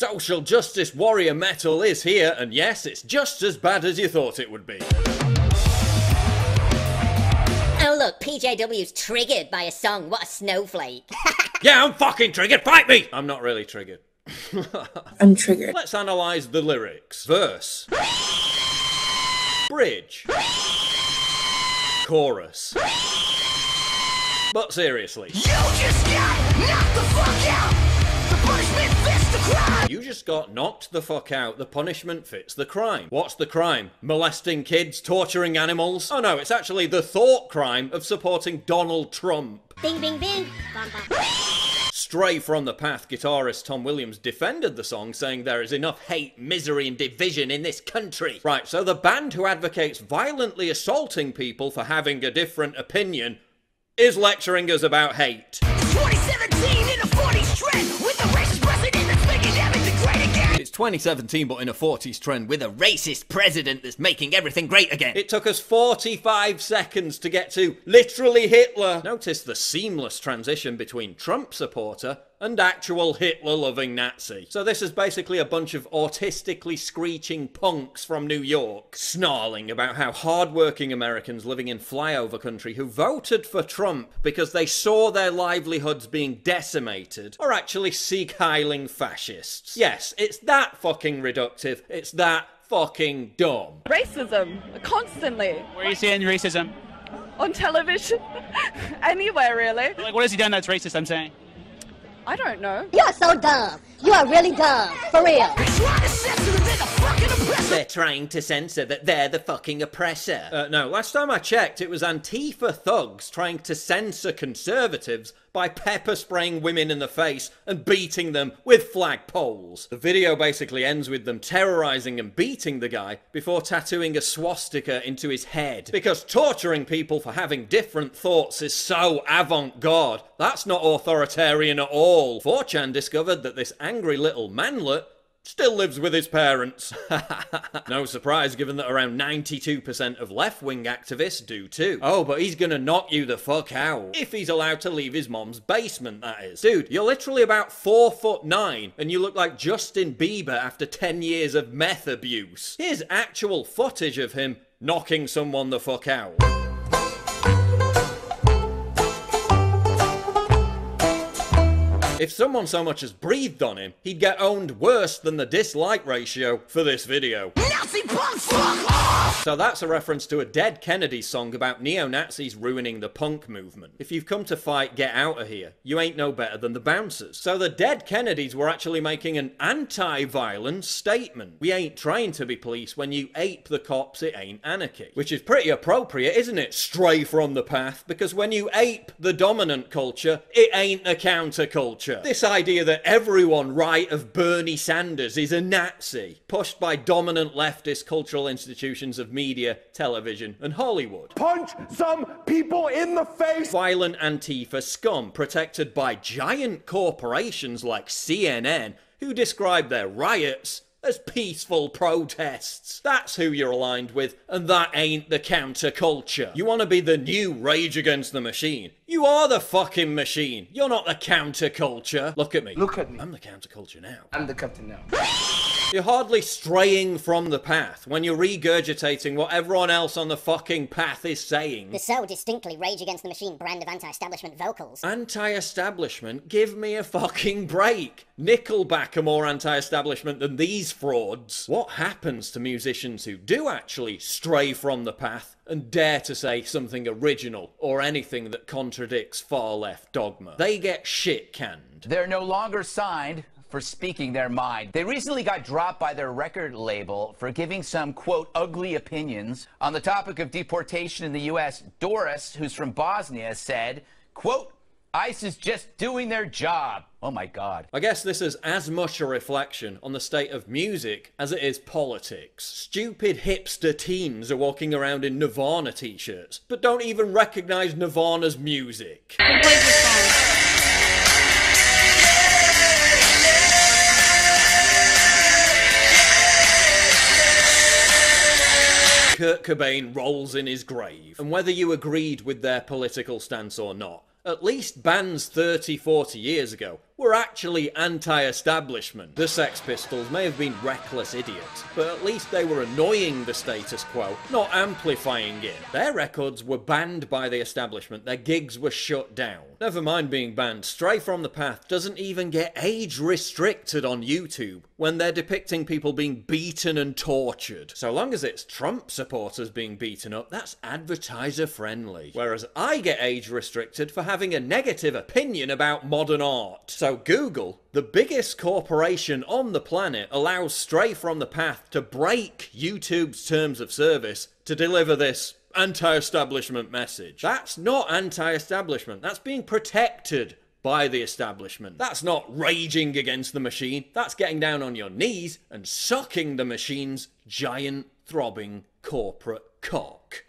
Social justice warrior metal is here, and yes, it's just as bad as you thought it would be. Oh look, PJW's triggered by a song, what a snowflake. Yeah, I'm fucking triggered, fight me! I'm not really triggered. I'm triggered. Let's analyse the lyrics. Verse. Bridge. Chorus. But seriously. You just got knocked the fuck out! The punishment fits the crime! You just got knocked the fuck out. The punishment fits the crime. What's the crime? Molesting kids? Torturing animals? Oh no, it's actually the thought crime of supporting Donald Trump. Bing bing bing. Stray from the Path guitarist Tom Williams defended the song, saying there is enough hate, misery and division in this country. Right, so the band who advocates violently assaulting people for having a different opinion is lecturing us about hate. 2017 in a 40s trend with a racist president that's making everything great again. It's 2017 but in a 40s trend with a Racist president that's making everything great again. It took us 45 seconds to get to literally Hitler. Notice the seamless transition between Trump supporter and actual Hitler-loving Nazi. So this is basically a bunch of autistically screeching punks from New York, snarling about how hard-working Americans living in flyover country who voted for Trump because they saw their livelihoods being decimated are actually Sieg-heiling fascists. Yes, it's that fucking reductive, it's that fucking dumb. Racism, constantly. Where are you seeing racism? On television. Anywhere, really. Like, what has he done that's racist, I'm saying? I don't know. You're so dumb. You are really dumb. For real. They're trying to censor that they're the fucking oppressor. No, last time I checked, it was Antifa thugs trying to censor conservatives by pepper spraying women in the face and beating them with flagpoles. The video basically ends with them terrorizing and beating the guy before tattooing a swastika into his head. Because torturing people for having different thoughts is so avant-garde. That's not authoritarian at all. 4chan discovered that this angry little manlet still lives with his parents. No surprise given that around 92% of left-wing activists do too. Oh, but he's gonna knock you the fuck out. If he's allowed to leave his mom's basement, that is. Dude, you're literally about 4'9" and you look like Justin Bieber after 10 years of meth abuse. Here's actual footage of him knocking someone the fuck out. If someone so much as breathed on him, he'd get owned worse than the dislike ratio for this video. Nazi punks, fuck off! So that's a reference to a Dead Kennedys song about neo-Nazis ruining the punk movement. If you've come to fight, get out of here. You ain't no better than the bouncers. So the Dead Kennedys were actually making an anti-violence statement. We ain't trained to be police. When you ape the cops, it ain't anarchy. Which is pretty appropriate, isn't it? Stray from the path. Because when you ape the dominant culture, it ain't a counterculture. This idea that everyone right of Bernie Sanders is a Nazi, pushed by dominant leftist cultural institutions of media, television, and Hollywood. Punch some people in the face! Violent Antifa scum protected by giant corporations like CNN, who describe their riots as peaceful protests. That's who you're aligned with, and that ain't the counterculture. You want to be the new Rage Against the Machine? You are the fucking machine. You're not the counterculture. Look at me. Look at me. I'm the counterculture now. I'm the captain now. You're hardly straying from the path when you're regurgitating what everyone else on the fucking path is saying. The so distinctly Rage Against the Machine brand of anti-establishment vocals. Anti-establishment? Give me a fucking break. Nickelback are more anti-establishment than these frauds. What happens to musicians who do actually stray from the path and dare to say something original or anything that contradicts far-left dogma? They get shit-canned. They're no longer signed for speaking their mind. They recently got dropped by their record label for giving some, quote, ugly opinions on the topic of deportation in the U.S. Doris, who's from Bosnia, said, quote, ICE is just doing their job. Oh my God. I guess this is as much a reflection on the state of music as it is politics. Stupid hipster teens are walking around in Nirvana t-shirts, but don't even recognize Nirvana's music. Kurt Cobain rolls in his grave, and whether you agreed with their political stance or not, at least bands 30, 40 years ago were actually anti-establishment. The Sex Pistols may have been reckless idiots, but at least they were annoying the status quo, not amplifying it. Their records were banned by the establishment, their gigs were shut down. Never mind being banned, Stray from the Path doesn't even get age restricted on YouTube when they're depicting people being beaten and tortured. So long as it's Trump supporters being beaten up, that's advertiser friendly. Whereas I get age restricted for having a negative opinion about modern art. So Google, the biggest corporation on the planet, allows Stray from the Path to break YouTube's terms of service to deliver this anti-establishment message. That's not anti-establishment, that's being protected by the establishment. That's not raging against the machine, that's getting down on your knees and sucking the machine's giant, throbbing corporate cock.